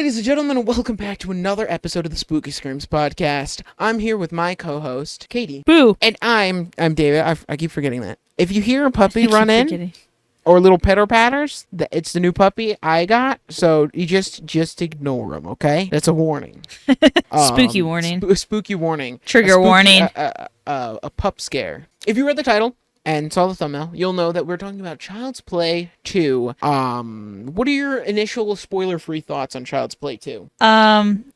ladies and gentlemen, and welcome back to another episode of the Spooky Screams podcast. I'm here with my co-host, Katie. Boo! And I'm David. I keep forgetting that. If you hear a puppy run in, or little pitter-patters, it's the new puppy I got, so you just ignore them, okay? That's a warning. Spooky warning. Spooky warning. Trigger warning. A pup scare. If you read the title and saw the thumbnail, you'll know that we're talking about Child's Play 2. What are your initial spoiler-free thoughts on Child's Play 2?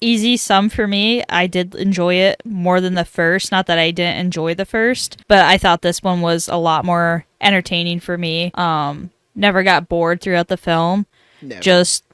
Easy sum for me. I did enjoy it more than the first. Not that I didn't enjoy the first, but I thought this one was a lot more entertaining for me. Never got bored throughout the film. Never. Just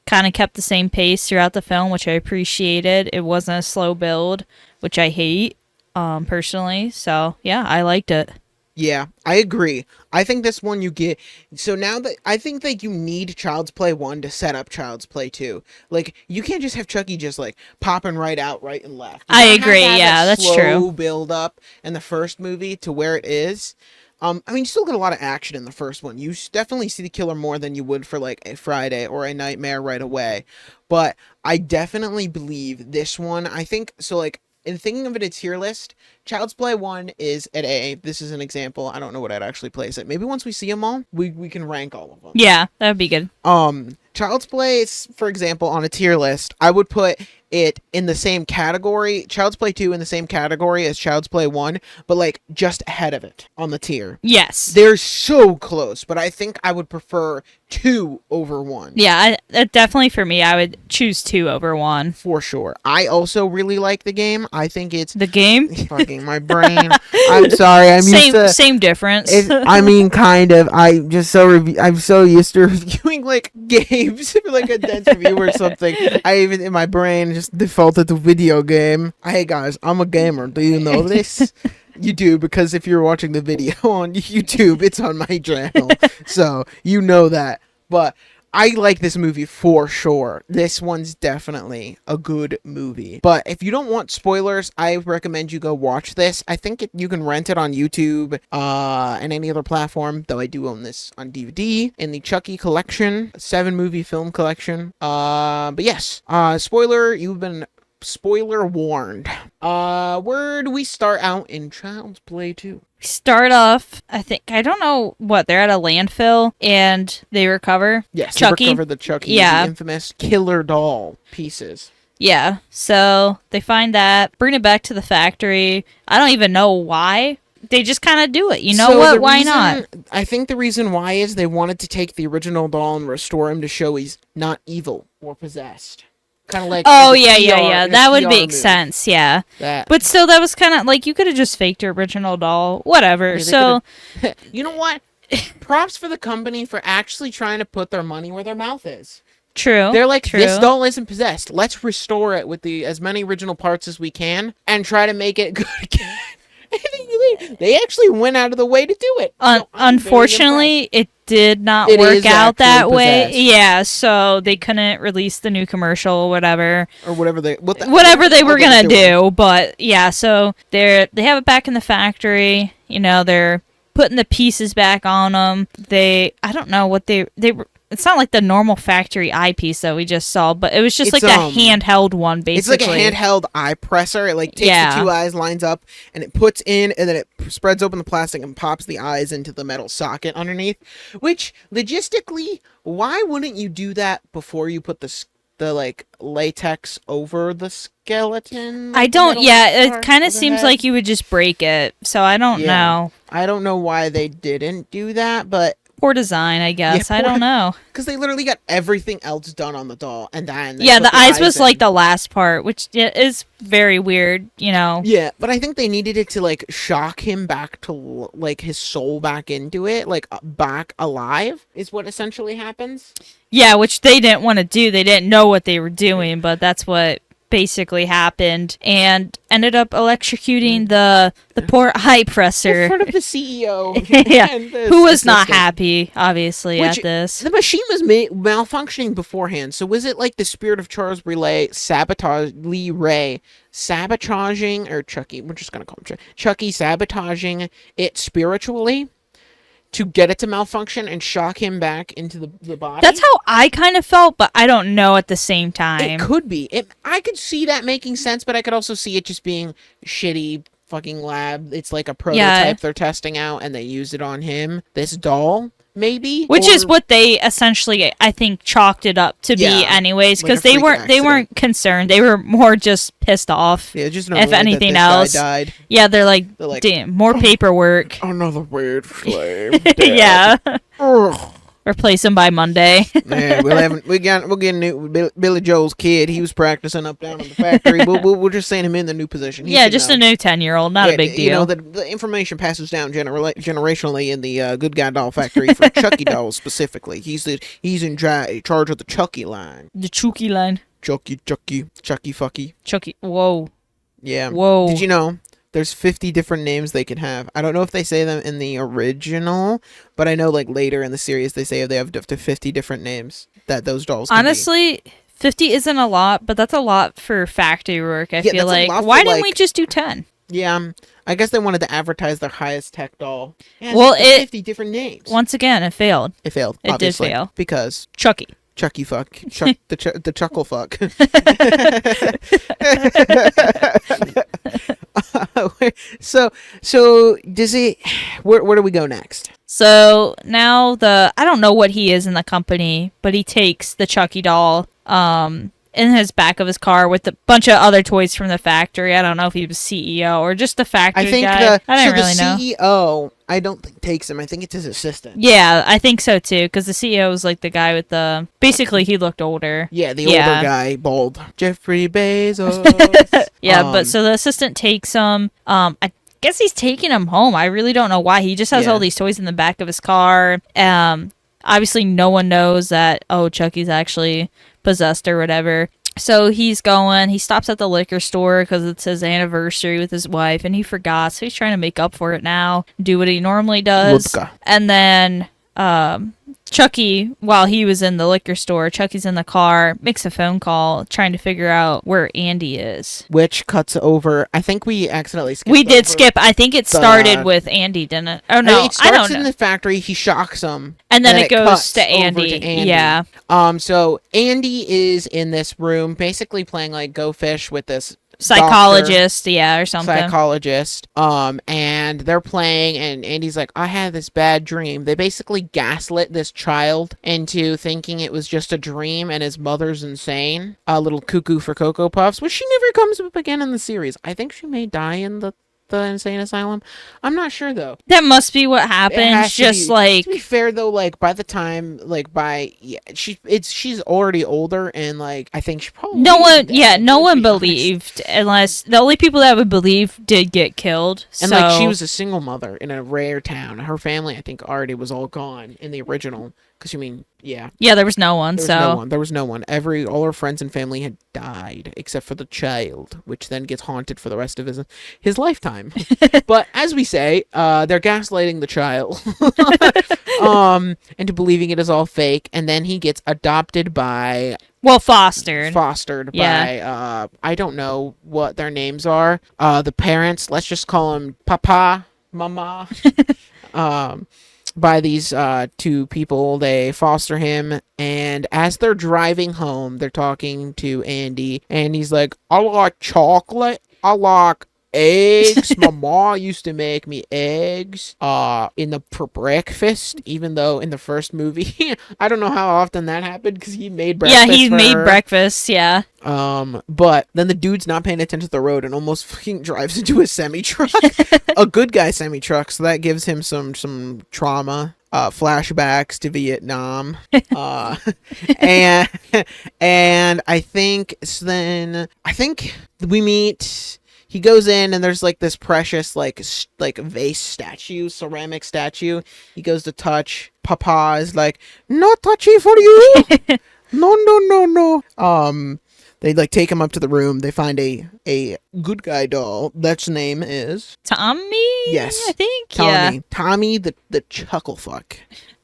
kind of kept the same pace throughout the film, which I appreciated. It wasn't a slow build, which I hate, personally. So, yeah, I liked it. Yeah, I agree. I think this one you get... So now that... I think that you need Child's Play 1 to set up Child's Play 2. Like, you can't just have Chucky just, like, popping right out, right and left. I agree, yeah, that's true. Slow build up in the first movie to where it is. I mean, you still get a lot of action in the first one. You definitely see the killer more than you would for, like, a Friday or a Nightmare right away. But I definitely believe this one... I think... So, like... In thinking of it, a tier list, Child's Play 1 is at A. This is an example. I don't know what I'd actually place it. Maybe once we see them all, we can rank all of them. Yeah, that would be good. Child's Play, for example, on a tier list, I would put it in the same category, Child's Play 2 in the same category as Child's Play 1, but, like, just ahead of it on the tier. Yes. They're so close, but I think I would prefer 2 over 1. Yeah, definitely for me, I would choose 2 over 1. For sure. I also really like the game. I think it's... The game? Fucking my brain. I'm sorry. Same difference. I mean, kind of. I'm so used to reviewing, like, games, like a dense review or something. I even, in my brain, just defaulted to video game. Hey, guys, I'm a gamer. Do you know this? You do, because if you're watching the video on YouTube, it's on my channel. So, you know that. But I like this movie for sure. This one's definitely a good movie. But if you don't want spoilers, I recommend you go watch this. I think you can rent it on YouTube and any other platform, though I do own this on DVD in the Chucky collection, 7-movie film collection. But yes, spoiler, you've been... spoiler warned. Where do we start out in Child's Play 2? Start off, I don't know what, they're at a landfill and they recover Chucky. They recover the Chucky, the infamous killer doll pieces. Yeah, so they find that, bring it back to the factory. I don't even know why. They just kind of do it. You know what? Why not? I think the reason why is they wanted to take the original doll and restore him to show he's not evil or possessed. Kind of like that would make sense, yeah. But still, that was kind of like, you could have just faked your original doll, whatever. Yeah, so you know what, props for the company for actually trying to put their money where their mouth is. True. They're like, this doll isn't possessed, let's restore it with as many original parts as we can and try to make it good again. They actually went out of the way to do it. Unfortunately, it did not work out that way. Yeah, so they couldn't release the new commercial or whatever. Or whatever they were gonna do. But yeah, so they have it back in the factory. You know, they're putting the pieces back on them. I don't know what they were. It's not like the normal factory eyepiece that we just saw, but it was just like a handheld one, basically. It's like a handheld eye presser. It like takes the 2 eyes, lines up, and it puts in, and then it spreads open the plastic and pops the eyes into the metal socket underneath. Which, logistically, why wouldn't you do that before you put the like latex over the skeleton? I don't. Yeah, it kind of seems like you would just break it. So I don't know. I don't know why they didn't do that, but. Poor design, I guess. I don't know. Because they literally got everything else done on the doll, and then the eyes was like the last part, which is very weird, you know. Yeah, but I think they needed it to like shock him back to like his soul back into it, like back alive, is what essentially happens. Yeah, which they didn't want to do. They didn't know what they were doing, but that's what basically happened, and ended up electrocuting the poor eye presser in front of the CEO. Who was not happy, obviously, at this. The machine was malfunctioning beforehand, so was it like the spirit of Charles Lee Ray sabotaging, or Chucky, we're just gonna call him Chucky, sabotaging it spiritually to get it to malfunction and shock him back into the body. That's how I kind of felt, but I don't know at the same time. It could be. I could see that making sense, but I could also see it just being shitty fucking lab. It's like a prototype they're testing out, and they use it on him. This doll, maybe, which is what they essentially, I think, chalked it up to be, anyways, because like they weren't concerned. They were more just pissed off. Yeah, just if anything else. Guy died. Yeah, they're like, damn, more paperwork. Another weird flame. Yeah. Replace him by Monday. Yeah, we'll get a new Billy Joel's kid. He was practicing up down in the factory. We'll just send him in the new position. Yeah, just a new 10-year-old. Not a big deal. You know, the information passes down generationally in the Good Guy Doll Factory for Chucky dolls specifically. He's in charge of the Chucky line. The Chucky line. Chucky fucky. Chucky. Whoa. Yeah. Whoa. Did you know? There's 50 different names they could have. I don't know if they say them in the original, but I know like later in the series they say they have up to 50 different names that those dolls can Honestly, 50 isn't a lot, but that's a lot for factory work, I feel like. Why didn't we just do 10? Yeah, I guess they wanted to advertise their highest tech doll. Yeah, well, 50 different names. Once again, it failed. It failed, It obviously. did fail. Because... Chucky fuck. The chuckle fuck. So does it... Where do we go next? So now I don't know what he is in the company, but he takes the Chucky doll in his back of his car with a bunch of other toys from the factory. I don't know if he was CEO or just the factory guy. I don't really know. The CEO, I don't think takes him. I think it's his assistant. Yeah, I think so too, because the CEO was like the guy with the... Basically, he looked older. Yeah, the older guy, bald. Jeffrey Bezos. Yeah, but so the assistant takes him. I guess he's taking him home. I really don't know why. He just has all these toys in the back of his car. Obviously, no one knows that, Chucky's actually possessed or whatever. So he stops at the liquor store because it's his anniversary with his wife, and he forgot, so he's trying to make up for it now, do what he normally does. Wodka. And then Chucky, while he was in the liquor store, Chucky's in the car, makes a phone call trying to figure out where Andy is. Which cuts over... I think we accidentally skipped We did skip. I think it started with Andy, didn't it? Oh, no. It starts in the factory. He shocks him. And then it goes to Andy. Yeah. So Andy is in this room basically playing like Go Fish with this... psychologist, or something. Psychologist. And they're playing, and Andy's like, I had this bad dream. They basically gaslit this child into thinking it was just a dream, and his mother's insane. A little cuckoo for Cocoa Puffs, which she never comes up again in the series. I think she may die in the insane asylum. I'm not sure though. That must be what happens. To be fair though, like by the time she's already older, and like I think she probably no one believed, unless the only people that would believe did get killed. And like she was a single mother in a rare town. Her family I think already was all gone in the original. Because there was no one. There was no one. All her friends and family had died except for the child, which then gets haunted for the rest of his lifetime. But as we say, they're gaslighting the child into believing it is all fake, and then he gets adopted by... fostered by I don't know what their names are. The parents, let's just call them Papa, Mama. By these two people. They foster him, and as they're driving home, they're talking to Andy, and he's like, I like chocolate, I like eggs. My mom used to make me eggs for breakfast, even though in the first movie I don't know how often that happened because he made breakfast. Yeah, he made breakfast, yeah. But then the dude's not paying attention to the road and almost fucking drives into a semi-truck. A good guy semi-truck, so that gives him some trauma. Flashbacks to Vietnam. And I think we meet... He goes in, and there's like this precious like vase statue, ceramic statue. He goes to touch. Papa is like, no touchy for you. No. They like take him up to the room. They find a good guy doll. That's name is Tommy. Yes, I think Tommy the chuckle fuck.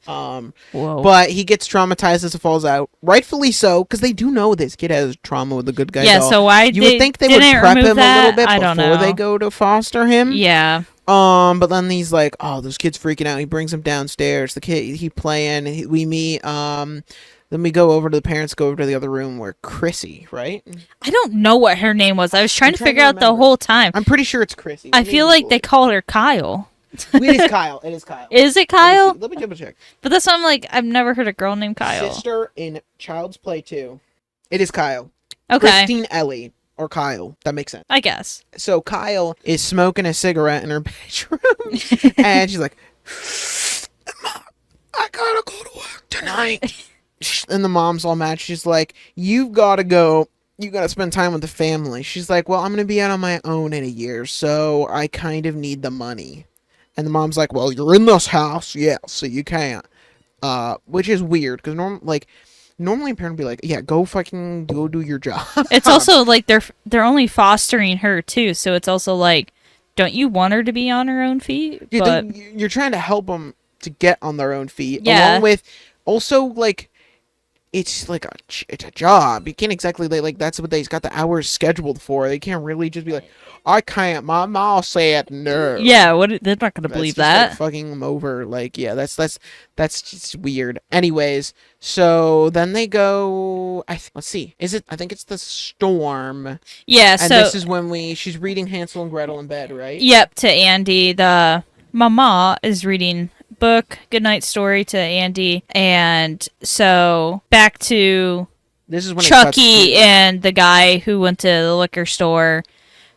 Whoa. But he gets traumatized as it falls out. Rightfully so, because they do know this kid has trauma with the good guy doll. So why you would think they would prep him a little bit before they go to foster him. Yeah. But then he's like, oh, this kid's freaking out. He brings him downstairs. The kid, he playing. We meet. Then we go over to the parents. Go over to the other room where Chrissy, right? I don't know what her name was. I was trying to figure out the whole time. I'm pretty sure it's Chrissy. I feel like they called her Kyle. It is Kyle. It is Kyle. Is it Kyle? Let me double check. But that's why I'm like, I've never heard a girl named Kyle. Sister in Child's Play 2. It is Kyle. Okay. Christine Ellie. Or Kyle. That makes sense. I guess. So Kyle is smoking a cigarette in her bedroom. And she's like, Mom, I gotta go to work tonight. And the mom's all mad. She's like, you've gotta go. You gotta spend time with the family. She's like, well, I'm gonna be out on my own in a year, so I kind of need the money. And the mom's like, well, you're in this house. Yeah, so you can't. Which is weird, because normally a parent would be like, yeah, go do your job. It's also like they're only fostering her too, so it's also like, don't you want her to be on her own feet? Yeah, but you're trying to help them to get on their own feet. Yeah. Along with, also, like, it's like it's a job. You can't exactly, like, that's what they've got the hours scheduled for. They can't really just be like, I can't. My mom said no. Yeah, they're not gonna believe that. Like, fucking them over. Like, yeah, that's just weird. Anyways, so then they go. Let's see. I think it's the storm. Yeah. And so this is when she's reading Hansel and Gretel in bed, right? Yep. To Andy, the mama is reading book Goodnight Story to Andy, and so back to This is when Chucky and the guy who went to the liquor store.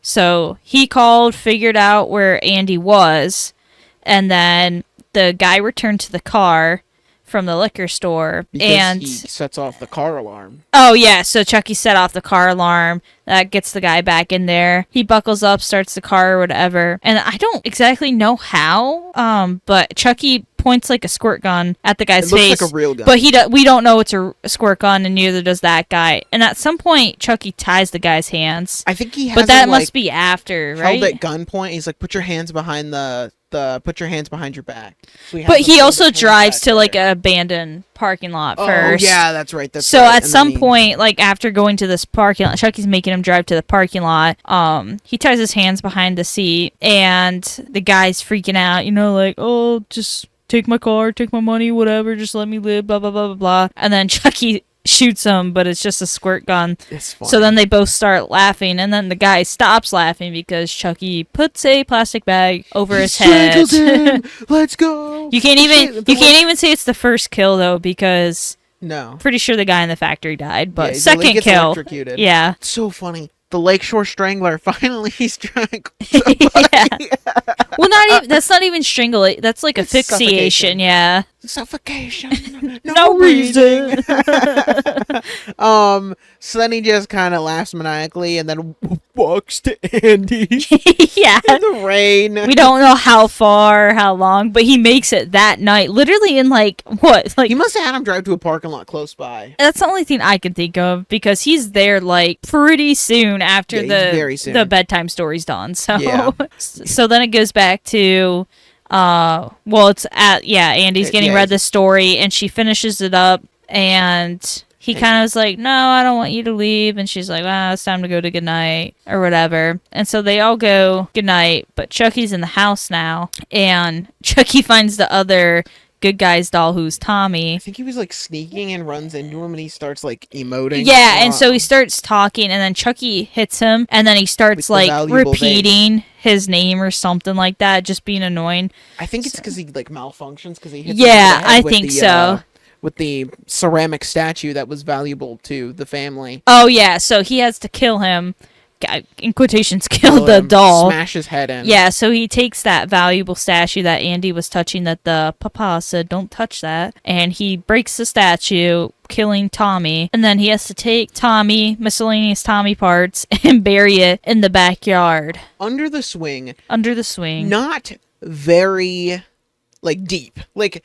So he called, figured out where Andy was, and then the guy returned to the car from the liquor store, and he sets off the car alarm. Oh yeah, so Chucky set off the car alarm. That gets the guy back in there. He buckles up, starts the car or whatever. And I don't exactly know how, but Chucky points like a squirt gun at the guy's face. It looks like a real gun. But we don't know it's a squirt gun, and neither does that guy. And at some point, Chucky ties the guy's hands. I think he has But that him, must be after, right? held at gunpoint. He's like, put your hands behind put your hands behind your back. So But he also drives to like an abandoned parking lot first. Oh yeah, that's right. So right. at some point, like after going to this parking lot, Chucky's making him drive to the parking lot. He ties his hands behind the seat, and the guy's freaking out. You know, like, oh, just take my car, take my money, whatever. Just let me live. Blah blah blah blah blah. And then Chucky shoots him, but it's just a squirt gun. It's funny. So then they both start laughing, and then the guy stops laughing because Chucky puts a plastic bag over his head. Him. Let's go. You can't even say it's the first kill though, because no, pretty sure the guy in the factory died. But he second gets kill, electrocuted. yeah. It's so funny. The Lakeshore Strangler finally strangled. Yeah. Well, that's not even strangle. That's like It's asphyxiation. suffocation. Yeah. Suffocation. No reason. So then he just kind of laughs maniacally and then walks to Andy Yeah. in the rain. We don't know how far, how long, but he makes it that night. Literally in like what? Like He must have had him drive to a parking lot close by. that's the only thing I can think of because he's there like pretty soon after Yeah, very soon. the bedtime story's done. So Yeah. so then it goes back to it's Andy's getting read the story and she finishes it up and he kind of was like, no, I don't want you to leave. And she's like, well, it's time to go to goodnight or whatever. And so they all go goodnight, but Chucky's in the house now. And Chucky finds the other good guy's doll, who's Tommy. I think he was like sneaking and runs into him and he starts like emoting. Yeah, and so he starts talking and then Chucky hits him and then he starts With the like valuable repeating his name or something like that, just being annoying. I think it's because he like malfunctions because he hits him in the Yeah, head I with think the, so. With the ceramic statue that was valuable to the family. Oh yeah, so he has to kill him. In quotations, kill Kill the him, doll. Smash his head in. Yeah, so he takes that valuable statue that Andy was touching that the papa said don't touch that, and he breaks the statue, killing Tommy, and then he has to take miscellaneous Tommy parts, and bury it in the backyard. Under the swing. Not very, like, deep. Like,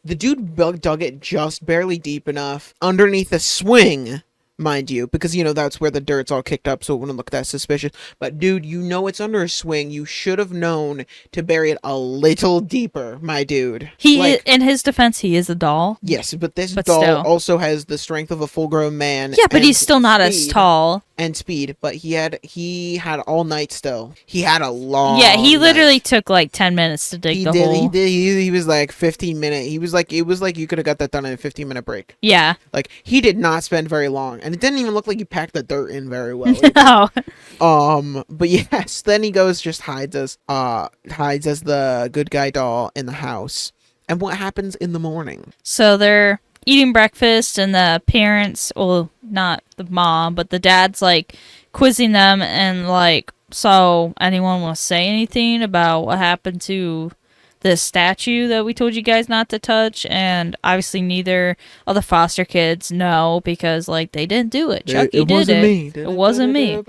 the dude dug it just barely deep enough underneath the swing, mind you, because, you know, that's where the dirt's all kicked up, so it wouldn't look that suspicious. But, dude, you know it's under a swing. You should have known to bury it a little deeper, my dude. In his defense, he is a doll. Yes, but this But doll still. also has the strength of a full-grown man. Yeah, but and he's still not as speed. tall. and speed, but he had all night still. He had a long Yeah, he literally night. took like 10 minutes to dig He the did. hole. He did. He was like 15 minute. He was like, it was like you could have got that done in a 15-minute break. Yeah. Like he did not spend very long, and it didn't even look like he packed the dirt in very well. No. But yes, then he goes, just hides as the good guy doll in the house. And what happens in the morning? So they're eating breakfast, and the parents, well, not the mom, but the dad's like quizzing them, and like, so anyone want to say anything about what happened to the statue that we told you guys not to touch? And obviously neither of the foster kids know, because like they didn't do it. Chucky did it. It wasn't me.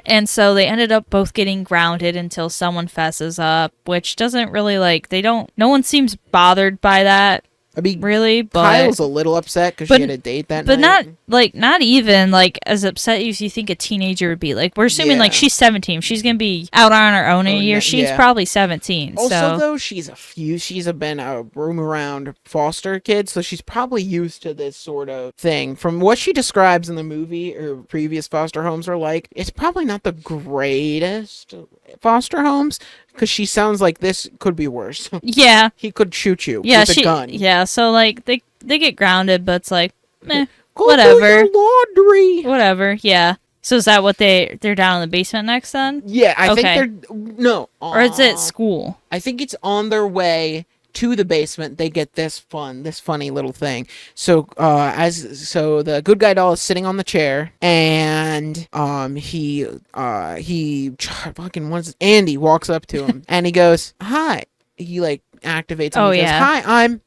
And so they ended up both getting grounded until someone fesses up, which doesn't really no one seems bothered by that. I mean, really, but Kyle's a little upset because she had a date that but night. not even like as upset as you think a teenager would be. Like, we're assuming like she's 17. She's gonna be out on her own in a year. She's probably 17. Also, though, she's been a room around foster kid, so she's probably used to this sort of thing. From what she describes in the movie, or previous foster homes are like, it's probably not the greatest foster homes, because she sounds like this could be worse. Yeah. He could shoot you with a gun. Yeah, so like they get grounded, but it's like, meh, Go whatever. Do your laundry. Whatever, yeah. So is that what they're down in the basement next then? Yeah, I think they're no. Or is it school? I think it's on their way to the basement. They get this funny little thing. So the good guy doll is sitting on the chair, and he fucking Andy walks up to him and he goes, "Hi." He like activates him. He goes, "Hi,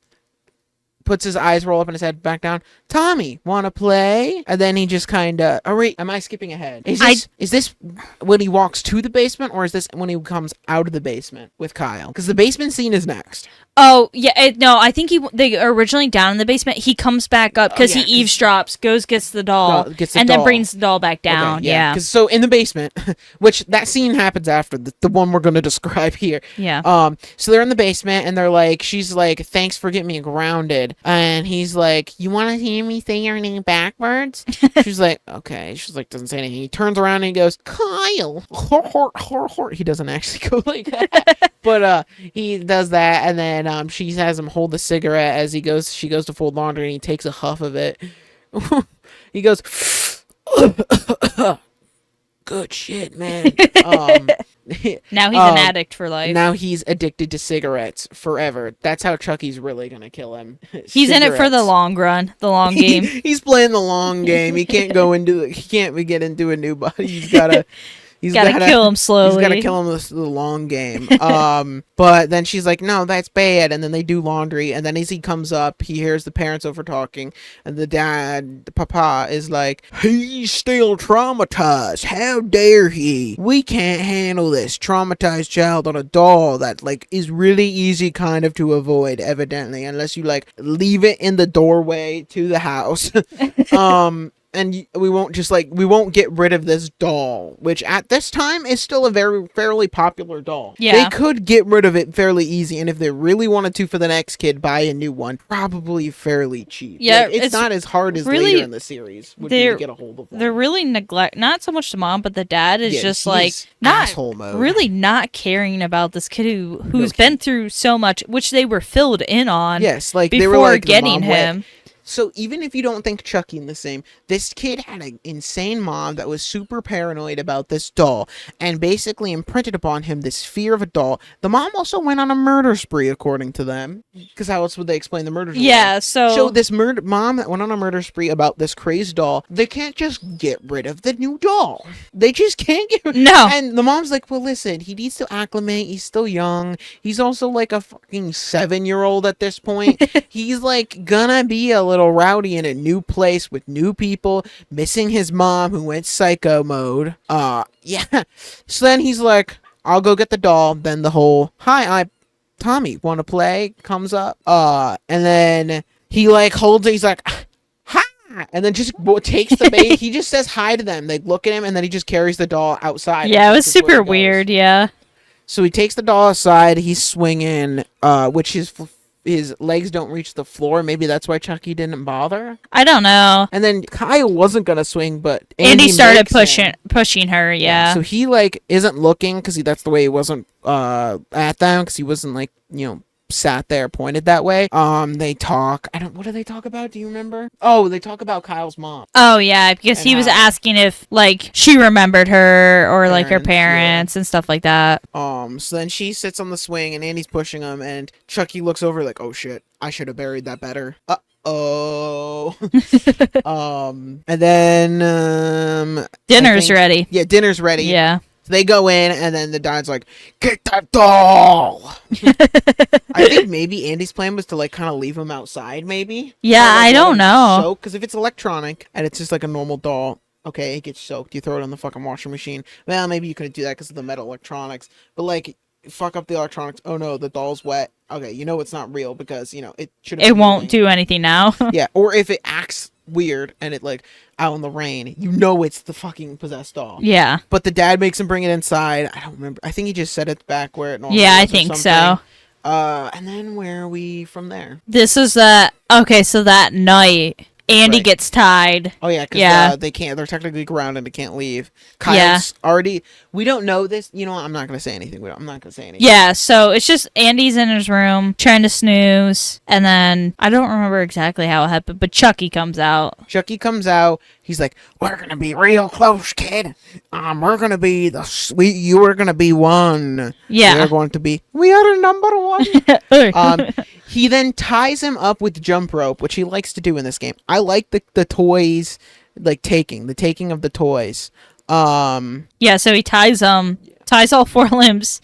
puts his eyes roll up in his head back down. Tommy, wanna play?" And then he just kind of, am I skipping ahead? Is this when he walks to the basement, or is this when he comes out of the basement with Kyle? Because the basement scene is next. Oh, yeah, no, I think they are originally down in the basement. He comes back up because he eavesdrops, gets the doll, then brings the doll back down. Okay, yeah. So in the basement, which that scene happens after the one we're going to describe here. Yeah. So they're in the basement, and they're like, she's like, "Thanks for getting me grounded." And he's like, "You want to hear me say your name backwards?" She's like, "Okay." She's like, doesn't say anything. He turns around and he goes, "Kyle." He doesn't actually go like that. But he does that, and then she has him hold the cigarette as she goes to fold laundry, and he takes a huff of it. He goes, "Good shit, man." Now he's an addict for life. Now he's addicted to cigarettes forever. That's how Chucky's really gonna kill him. He's in it for the long run, the long game. He's playing the long game. He can't get into a new body. He's gotta kill him slowly. He's got to kill him the long game. But then she's like, "No, that's bad." And then they do laundry. And then as he comes up, he hears the parents over talking. And the papa is like, "He's still traumatized. How dare he? We can't handle this traumatized child on a doll that like is really easy kind of to avoid, evidently, unless you like leave it in the doorway to the house." And we won't get rid of this doll, which at this time is still a fairly popular doll. Yeah. They could get rid of it fairly easy, and if they really wanted to for the next kid, buy a new one, probably fairly cheap. Yeah, like, it's not as hard as really, later in the series would be to get a hold of one. They're really not so much the mom, but the dad is just like asshole mode. Really not caring about this kid who's been through so much, which they were filled in on. Yes, like before they were like getting him. So even if you don't think Chucky in the same, this kid had an insane mom that was super paranoid about this doll and basically imprinted upon him this fear of a doll. The mom also went on a murder spree, according to them, because how else would they explain the murder? Yeah, so this mom that went on a murder spree about this crazed doll, they can't just get rid of the new doll. They just can't get no. And the mom's like, "Well, listen, he needs to acclimate. He's still young. He's also like a fucking 7-year-old at this point. He's like gonna be a little rowdy in a new place with new people, missing his mom who went psycho mode." Yeah. So then he's like, "I'll go get the doll." Then the whole, "Hi, Tommy, want to play?" comes up. And then he like holds it. He's like, "Hi," and then just takes the bait. He just says hi to them. They look at him, and then he just carries the doll outside. Yeah, it was super weird. Yeah. So he takes the doll aside. He's swinging, which is his legs don't reach the floor. Maybe that's why Chucky didn't bother. I don't know. And then Kyle wasn't gonna swing, but Andy started makes him. pushing her. Yeah. So he like isn't looking because that's the way he wasn't at them because he wasn't like sat there pointed that way. They talk. What do they talk about? Do you remember? Oh, they talk about Kyle's mom. Oh yeah, because he was asking if like she remembered her or like her parents and stuff like that. So then she sits on the swing and Andy's pushing him and Chucky looks over like, oh shit, I should have buried that better. Oh. And then dinner's ready. Yeah, dinner's ready. Yeah. So they go in, and then the dad's like, "Get that doll!" I think maybe Andy's plan was to like kind of leave him outside, maybe. Yeah, I don't know. Because if it's electronic and it's just like a normal doll, okay, it gets soaked. You throw it on the fucking washing machine. Well, maybe you couldn't do that because of the metal electronics. But like, fuck up the electronics. Oh no, the doll's wet. Okay, it's not real because it should. It won't do anything now. Yeah, or if it acts weird and it like out in the rain, it's the fucking possessed doll. Yeah. But the dad makes him bring it inside. I don't remember. I think he just set it back where it normally is. Yeah, I think so. And then where are we from there? This is okay, so that night Andy gets tied. Oh yeah, because they can't. They're technically grounded. They can't leave. Kyle's already. We don't know this. I'm not gonna say anything. I'm not gonna say anything. Yeah, so it's just Andy's in his room trying to snooze, and then I don't remember exactly how it happened, but Chucky comes out. He's like, "We're gonna be real close, kid. We're gonna be you are gonna be one. Yeah, we're going to be. We are number one." He then ties him up with jump rope, which he likes to do in this game. I like the toys, like taking of the toys. Yeah, so he ties all four limbs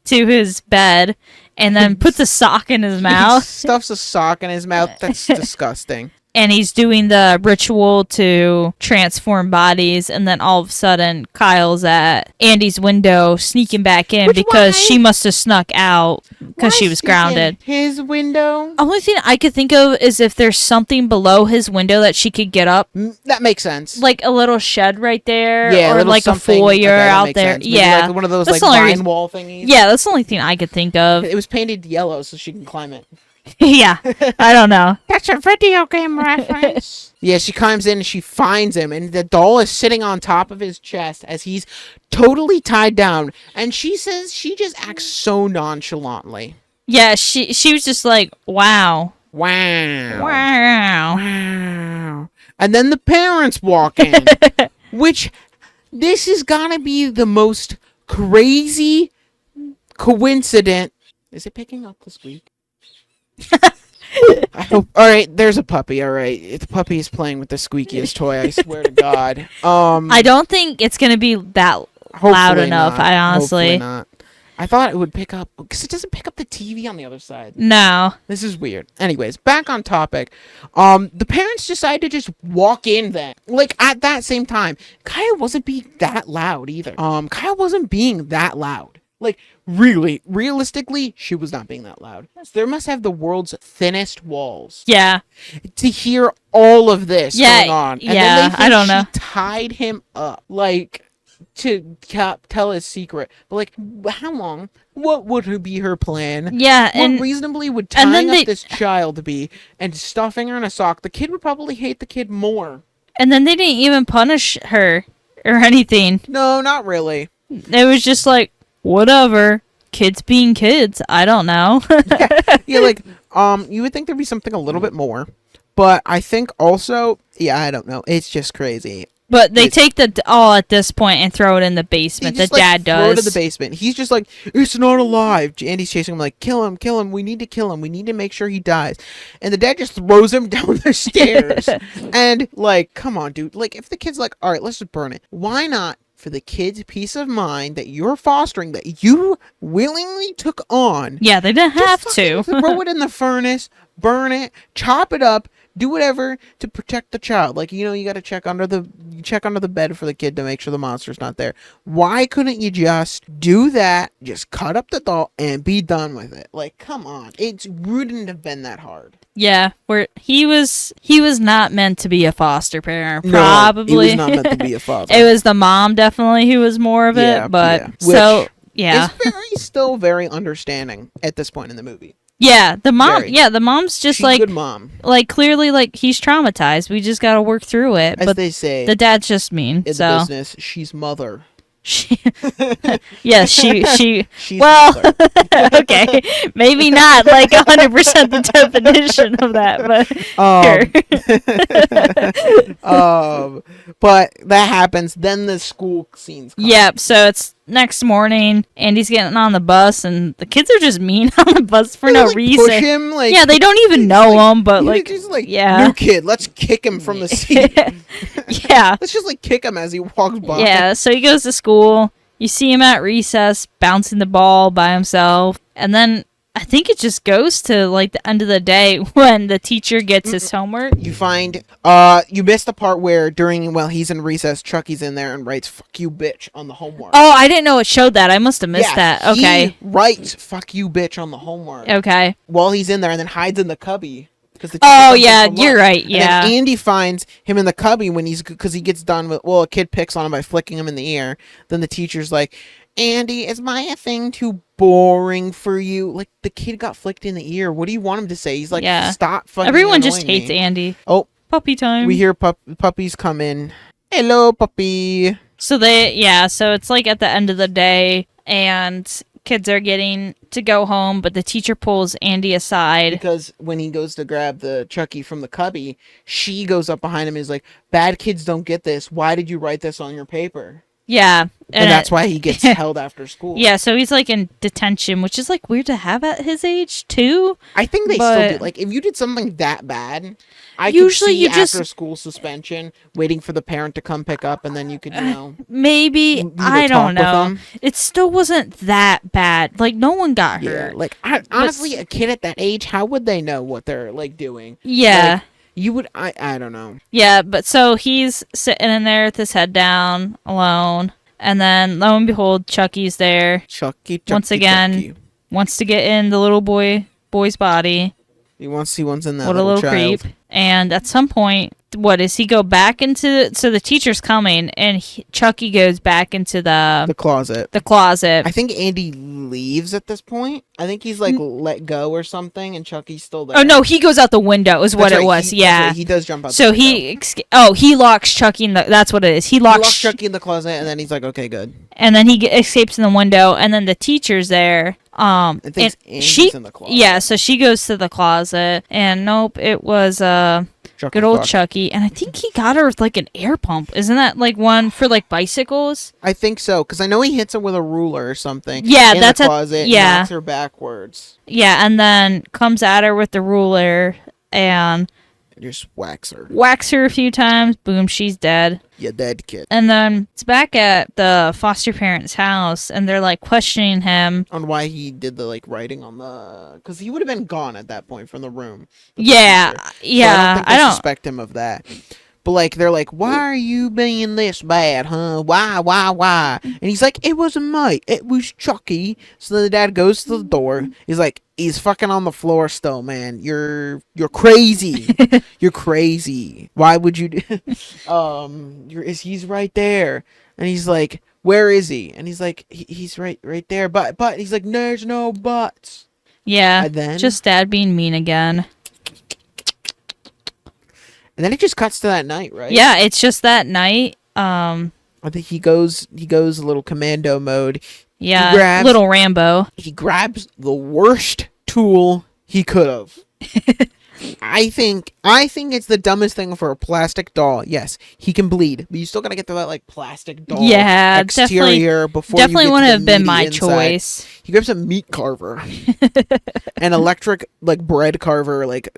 to his bed, and then puts a sock in his mouth. He stuffs a sock in his mouth. That's disgusting. And he's doing the ritual to transform bodies, and then all of a sudden, Kyle's at Andy's window sneaking back in because she must have snuck out because she was grounded. His window? Only thing I could think of is if there's something below his window that she could get up. That makes sense. Like a little shed right there, or like a foyer out there. Yeah. Like one of those like vine wall thingies. Yeah, that's the only thing I could think of. It was painted yellow so she can climb it. Yeah, I don't know. That's a video game reference. Yeah, she climbs in and she finds him, and the doll is sitting on top of his chest as he's totally tied down. And she says she just acts so nonchalantly. Yeah, she was just like, wow. Wow. Wow. Wow. And then the parents walk in, which this is gonna be the most crazy coincidence. Is it picking up this week? I hope. All right, there's a puppy. All right, the puppy is playing with the squeakiest toy. I swear to God. I don't think it's gonna be that loud enough. I honestly. Hopefully not. I thought it would pick up because it doesn't pick up the TV on the other side. No. This is weird. Anyways, back on topic. The parents decide to just walk in then. Like at that same time, Kaya wasn't being that loud either. Kaya wasn't being that loud. Like, really, realistically, she was not being that loud. So there must have the world's thinnest walls. Yeah. To hear all of this going on. And then they I don't know. She tied him up, like, to tell his secret. But, like, how long? What would be her plan? Yeah, what reasonably would tying up this child be and stuffing her in a sock? The kid would probably hate the kid more. And then they didn't even punish her or anything. No, not really. It was just like, whatever. Kids being kids. I don't know. yeah, like, you would think there'd be something a little bit more. But I think also, I don't know. It's just crazy. But they take the doll at this point and throw it in the basement. The dad does. Throw it in the basement. He's just like, it's not alive. Andy's chasing him like, kill him. We need to kill him. We need to make sure he dies. And the dad just throws him down the stairs. And like, come on, dude. Like, if the kid's like, all right, let's just burn it. Why not? For the kid's peace of mind that you're fostering, that you willingly took on. Yeah, they didn't have to. Throw it in the furnace, burn it, chop it up, do whatever to protect the child. Like, you got to check under the bed for the kid to make sure the monster's not there. Why couldn't you just do that? Just cut up the doll and be done with it. Like, come on. It wouldn't have been that hard. Yeah, where he was not meant to be a foster parent. Probably. No, he was not meant to be a father. It was the mom definitely who was more of it, but Which it's still very understanding at this point in the movie. Yeah, the mom. Very. Yeah, the mom's just She's like a good mom, clearly like he's traumatized. We just gotta work through it. as But they say the dad's just mean. in So the business. She's mother. she, yes, she. She's Well, mother. okay, maybe not like 100% the definition of that, but sure. But that happens. Then the school scenes come. Yep. So it's next morning. Andy's getting on the bus, and the kids are just mean on the bus for They, no like, reason. Push him, like, Yeah, they don't even know him, but like, just like, yeah. new kid, let's kick him from the seat. Yeah. Let's just like kick him as he walks by. Yeah, so he goes to school. You see him at recess bouncing the ball by himself. And then I think it just goes to like the end of the day when the teacher gets his homework. You find you missed the part where while he's in recess, Chucky's in there and writes "fuck you, bitch" on the homework. Oh, I didn't know it showed that. I must have missed that. Okay. He writes "fuck you, bitch" on the homework. Okay. While he's in there, and then hides in the cubby. Oh yeah, you're right. Yeah. And then Andy finds him in the cubby because he gets done with. Well, a kid picks on him by flicking him in the ear. Then the teacher's like, "Andy, is my thing too boring for you?" Like, the kid got flicked in the ear. What do you want him to say? He's like, Yeah. "Stop fucking." Everyone just annoying hates me." Andy. Oh, Puppy time. we hear puppies come in. Hello, puppy. So so it's like at the end of the day, and kids are getting to go home, but the teacher pulls Andy aside. Because when he goes to grab the Chucky from the cubby, she goes up behind him and is like, "Bad kids don't get this. Why did you write this on your paper?" Yeah. And that's why he gets held after school. Yeah, so he's like in detention, which is like weird to have at his age too. I think they still do. Like, if you did something that bad, I usually could see you after school suspension, waiting for the parent to come pick up, and then you could, maybe, I don't know. Them. It still wasn't that bad. Like, no one got hurt. Like, honestly, a kid at that age, how would they know what they're like doing? Yeah. Like, you would, I don't know. Yeah, but so he's sitting in there with his head down, alone. And then, lo and behold, Chucky's there. Chucky, once again, Chucky. Wants to get in the little boy's body. He wants to see one's in that What a little child. creep. And at some point, what does he go back into? So the teacher's coming, and Chucky goes back into the closet. The closet. I think Andy leaves at this point. I think he's like let go or something, and Chucky's still there. Oh no, he goes out the window. Is what it was. He does jump out. So he locks Chucky in the. That's what it is. He locks Chucky in the closet, and then he's like, "Okay, good." And then he escapes in the window, and then the teacher's there. I think Andy's in the closet. Yeah, so she goes to the closet, and nope, it was good old Chucky, and I think he got her with like an air pump. Isn't that like one for like bicycles? I think so, because I know he hits her with a ruler or something. Yeah, in that's the closet. yeah. And knocks her backwards. Yeah, and then comes at her with the ruler and just whacks her a few times. Boom, she's dead. You dead, kid. And then it's back at the foster parents' house, and they're like questioning him on why he did the like writing on the, because he would have been gone at that point from the room. Yeah. So I don't suspect him of that. But like they're like, "Why are you being this bad, huh? Why?" And he's like, "It wasn't me. It was Chucky." So the dad goes to the door. He's like, "He's fucking on the floor still, man. You're crazy. You're crazy. Why would you do?" He's right there. And he's like, "Where is he?" And he's like, "He's right there." But he's like, "There's no buts." Yeah. And then just dad being mean again. And then it just cuts to that night, right? Yeah, it's just that night. I think he goes a little commando mode. Yeah, little Rambo. He grabs the worst tool he could have. I think it's the dumbest thing for a plastic doll. Yes, he can bleed, but you still gotta get to that like plastic doll exterior before definitely you get wouldn't to have the been my inside. choice. He grabs a meat carver, an electric like bread carver, like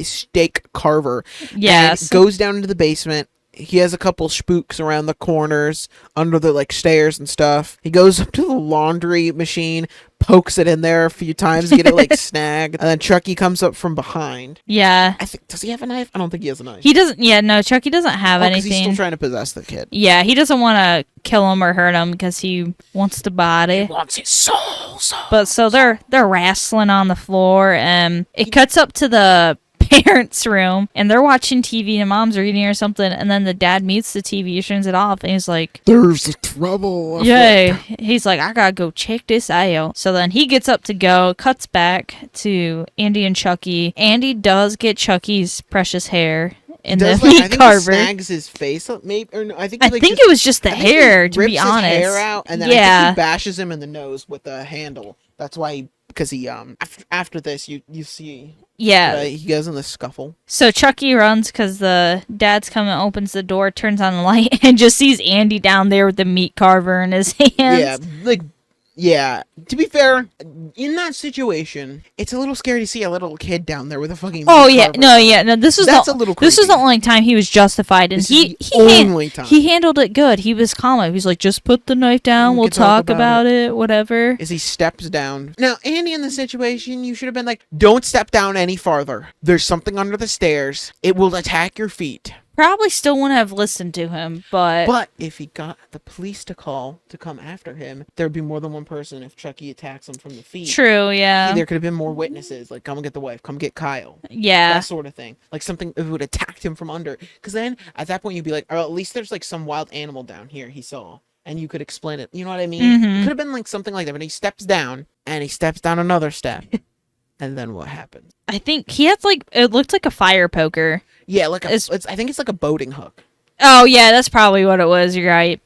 steak carver. Yes, and goes down into the basement. He has a couple spooks around the corners, under the like stairs and stuff. He goes up to the laundry machine, pokes it in there a few times to get it like snagged, and then Chucky comes up from behind. Yeah, I think, does he have a knife? I don't think he has a knife. He doesn't. Yeah, no, Chucky doesn't have anything. He's still trying to possess the kid. Yeah, he doesn't want to kill him or hurt him because he wants the body. He wants his soul. But so they're wrestling on the floor, and it cuts up to the parents' room, and they're watching TV, and mom's reading or something, and then the dad mutes the TV, turns it off, and he's like, "There's trouble." Yeah, he's like, "I gotta go check this out." So then he gets up to go, cuts back to Andy and Chucky. Andy does get Chucky's precious hair in the meat carver. He snags his face up, maybe, or no, I think it was just the hair, to be honest. His hair out, and then I think he bashes him in the nose with the handle. That's why, because he after this, you see. Yeah. He goes in the scuffle. So Chucky runs because the dad's coming, opens the door, turns on the light, and just sees Andy down there with the meat carver in his hands. Yeah, to be fair, in that situation, it's a little scary to see a little kid down there with a fucking meat carver. No, this is a little creepy. This is the only time he was justified, and he handled it good. He was calm. He was like, just put the knife down, we'll talk about it, whatever. As he steps down. Now, Andy, in the situation, you should have been like, don't step down any farther. There's something under the stairs. It will attack your feet. Probably still wouldn't have listened to him, but if he got the police to call to come after him, there'd be more than one person if Chucky attacks him from the feet. True, yeah. There could have been more witnesses, like, come and get the wife, come get Kyle. Yeah. That sort of thing. Like, something that would attack him from under. Because then, at that point, you'd be like, or at least there's, like, some wild animal down here he saw. And you could explain it. You know what I mean? Mm-hmm. It could have been, like, something like that. But he steps down, and he steps down another step. And then what happens? I think he has, like, it looked like a fire poker. Yeah, like I think it's like a boating hook. Oh, yeah, that's probably what it was. You're right.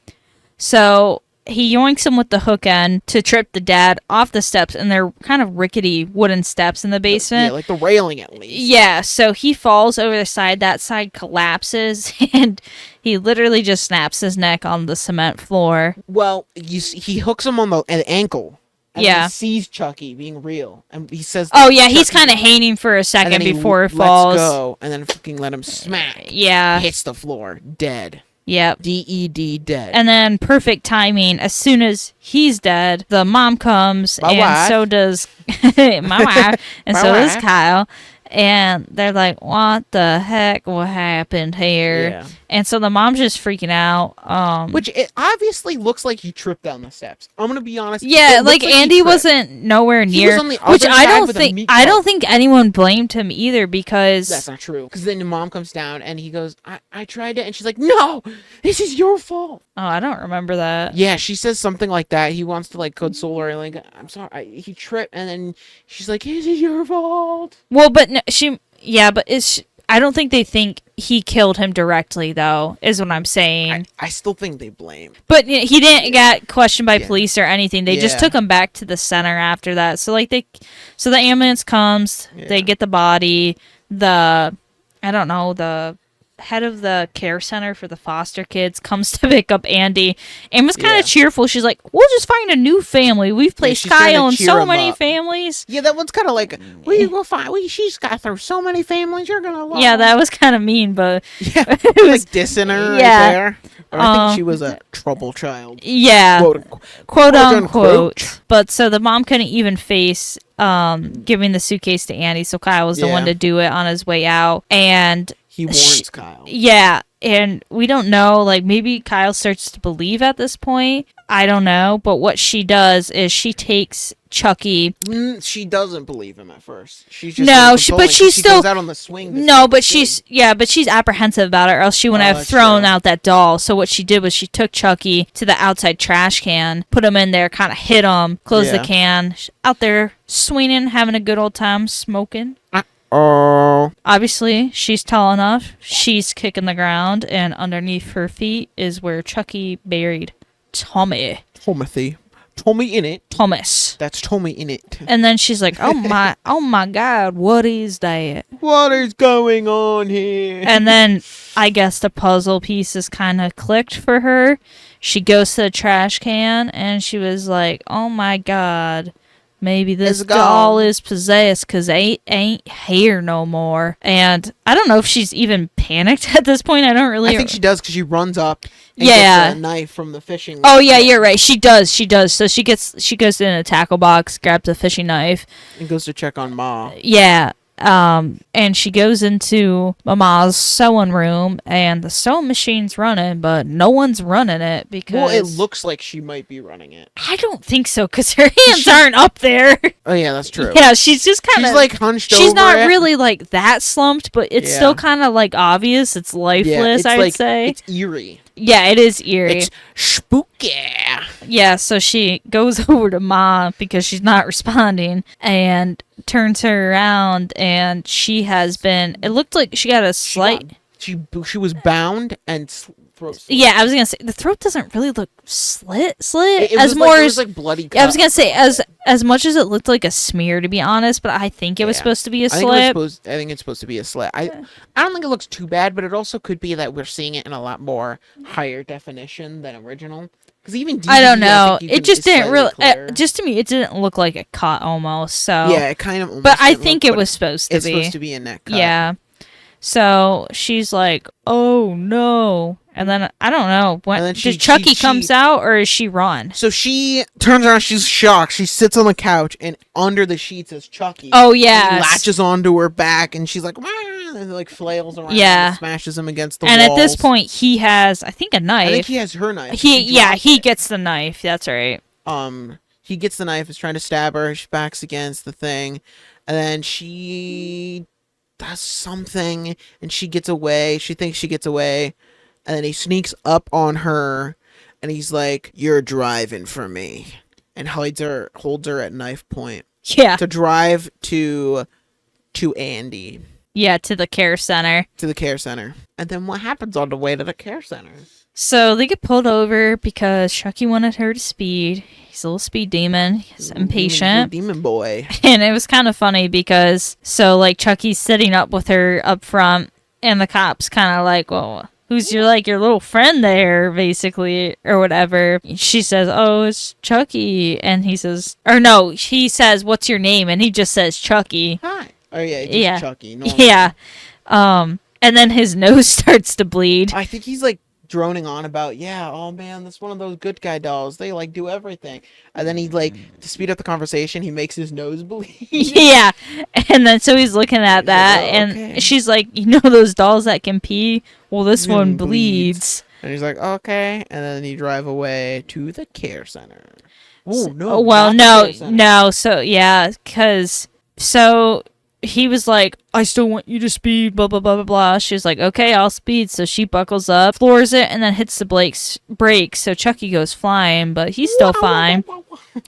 So he yoinks him with the hook end to trip the dad off the steps, and they're kind of rickety wooden steps in the basement. Yeah, like the railing at least. Yeah, so he falls over the side. That side collapses, and he literally just snaps his neck on the cement floor. Well, he hooks him on the ankle. And he sees Chucky being real, and he says, "Oh yeah, he's kind of hanging for a second before he falls." Let's go, and then fucking let him smack. Yeah, hits the floor, dead. Yep. DED, dead. And then perfect timing. As soon as he's dead, the mom comes, so does my wife, and so does Kyle. And they're like, what the heck? What happened here? Yeah. And so the mom's just freaking out. Which it obviously looks like he tripped down the steps. I'm gonna be honest. Yeah, like Andy wasn't nowhere near. He was on the which other I side don't with think. a meat I don't think anyone blamed him either, because that's not true. Because then the mom comes down and he goes, I tried it, and she's like, no, this is your fault. Oh, I don't remember that. Yeah, she says something like that. He wants to like console her, like, I'm sorry, he tripped, and then she's like, this is your fault. Well, but no, I don't think they think he killed him directly, though, is what I'm saying. I still think they blame. But he didn't get questioned by police or anything. They just took him back to the center after that. So the ambulance comes, they get the body, the head of the care center for the foster kids comes to pick up Andy and was kind of cheerful. She's like, we'll just find a new family. We've placed Kyle in so many families. Yeah, that one's kind of like, we'll find, she's got through so many families, you're gonna love. Yeah, that was kind of mean, but yeah, it was like dissing her right there. Or I think she was a trouble child. Yeah, quote unquote. But so the mom couldn't even face giving the suitcase to Andy, so Kyle was the one to do it on his way out, and he warns Kyle. Yeah, and we don't know, like, maybe Kyle starts to believe at this point. I don't know, but what she does is she takes Chucky. She doesn't believe him at first. She's just but she's she still goes out on the swing. No, but she's apprehensive about it, or else she wouldn't have thrown out that doll. So what she did was she took Chucky to the outside trash can, put him in there, kind of hit him, closed the can, out there swinging, having a good old time, smoking. Obviously, she's tall enough. She's kicking the ground, and underneath her feet is where Chucky buried Tommy. Tommy in it. Thomas. That's Tommy in it. And then she's like, oh my God, what is that? What is going on here? And then I guess the puzzle pieces kind of clicked for her. She goes to the trash can, and she was like, oh my God. Maybe this doll is possessed because ain't here no more. And I don't know if she's even panicked at this point. I think she does, because she runs up and gets a knife from the fishing. Oh, yeah, you're right. She does. So she goes in a tackle box, grabs a fishing knife. And goes to check on Ma. Yeah. And she goes into Mama's sewing room, and the sewing machine's running, but no one's running it because... Well, it looks like she might be running it. I don't think so, because her hands aren't up there. Oh, yeah, that's true. Yeah, she's just kind of... She's, like, hunched over She's not it. really, like, that slumped, but it's still kind of, like, obvious. It's lifeless, I'd say. It's eerie. Yeah, it is eerie. It's spooky. Yeah, so she goes over to Ma because she's not responding and turns her around, and she has been... It looked like she got a slight... She was bound and throat slit. Yeah, I was gonna say the throat doesn't really look slit. It as was more like, it as was like bloody. I was gonna say as much as it looked like a smear, to be honest, but I think it was supposed to be a slit. I think it's supposed to be a slit. I don't think it looks too bad, but it also could be that we're seeing it in a lot more higher definition than original. Because even DVD, I don't know. think It just didn't really. clear. Just to me, it didn't look like a cut almost. So Yeah, it kind of. Almost but I didn't think look, it but was supposed to it's be. supposed to be a neck cut. Yeah. So she's like, "Oh no!" And then I don't know when then does Chucky comes out or is she run? So she turns around. She's shocked. She sits on the couch, and under the sheets is Chucky. Oh And yeah, he latches onto her back, and she's like, "Wah," and like flails around. Yeah. And smashes him against the and walls. at this point he has, I think, a knife. I think he has her knife. He gets the knife. That's right. He gets the knife. Is trying to stab her. She backs against the thing, and then she does something, and she gets away. She thinks she gets away, and then he sneaks up on her, and he's like, "You're driving for me," and holds her at knife point Yeah. to drive to Andy, Yeah, to the care center. to the care center. And then what happens on the way to the care center? So they get pulled over because Chucky wanted her to speed. He's a little speed demon. He's impatient. Demon boy. And it was kind of funny because, so like Chucky's sitting up with her up front, and the cop's kind of like, well, who's your little friend there, basically, or whatever. She says, oh, it's Chucky. And he says, or no, he says, what's your name? And he just says Chucky. Hi. Oh yeah, just Yeah. Chucky. Normally. Yeah. And then his nose starts to bleed. I think he's like droning on about, yeah, oh man, that's one of those good guy dolls. They like do everything. And then he like, to speed up the conversation, he makes his nose bleed. Yeah. And then so he's looking at that, like, oh, and okay. she's like, you know those dolls that can pee? Well, this one bleeds. And he's like, okay. And then you drive away to the care center. Oh no. Oh, well, not the care center. no. So yeah, so he was like, I still want you to speed, blah, blah, blah, blah, blah. She was like, okay, I'll speed. So she buckles up, floors it, and then hits the brakes. So Chucky goes flying, but he's still fine.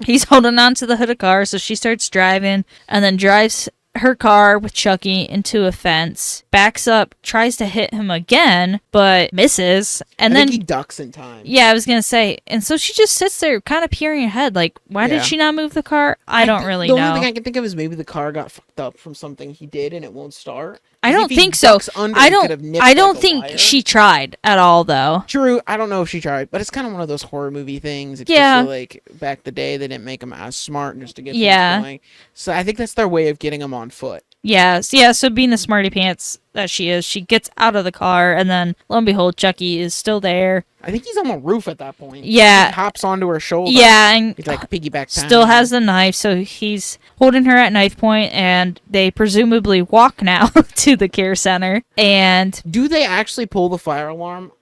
He's holding on to the hood of the car, so she starts driving, and then drives her car with Chucky into a fence, backs up, tries to hit him again, but misses. And I then think he ducks in time. yeah, I was gonna say, and so she just sits there kind of peering ahead, like, why Yeah. did she not move the car? I don't really know. The only thing I can think of is maybe the car got fucked up from something he did and it won't start. I 'Cause don't if he think so. ducks under, I he could have don't. nipped, I like, don't a think wire. she tried at all, though. True, I don't know if she tried, but it's kind of one of those horror movie things. It's Yeah. just like back the day they didn't make them as smart just to get Yeah. things going. So I think that's their way of getting them on foot. Yeah. So being the smarty pants that she is, she gets out of the car, and then lo and behold, Chucky is still there. I think he's on the roof at that point. Yeah. He hops onto her shoulder. Yeah, and He's like piggyback still time. has the knife, so he's holding her at knife point, and they presumably walk now to the care center. And Do they actually pull the fire alarm?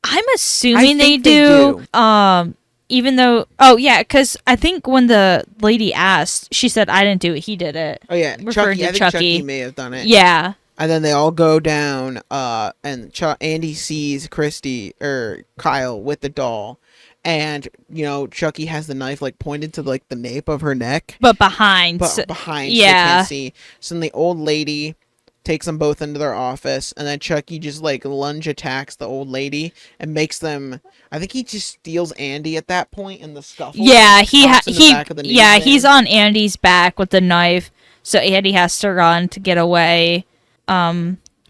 I'm assuming they think they do. do. Even though, oh yeah, because I think when the lady asked, she said, "I didn't do it. He did it." Oh yeah, Referring Chucky. to I think Chucky. Chucky may have done it. Yeah. And then they all go down, and Andy sees Kyle with the doll, and Chucky has the knife like pointed to like the nape of her neck, But behind. but so- behind, so they yeah. can't see. So then the old lady takes them both into their office, and then Chucky just like lunge attacks the old lady and makes them. I think he just steals Andy at that point in the scuffle. Yeah, Chops in the back of the knee there. he's on Andy's back with the knife, so Andy has to run to get away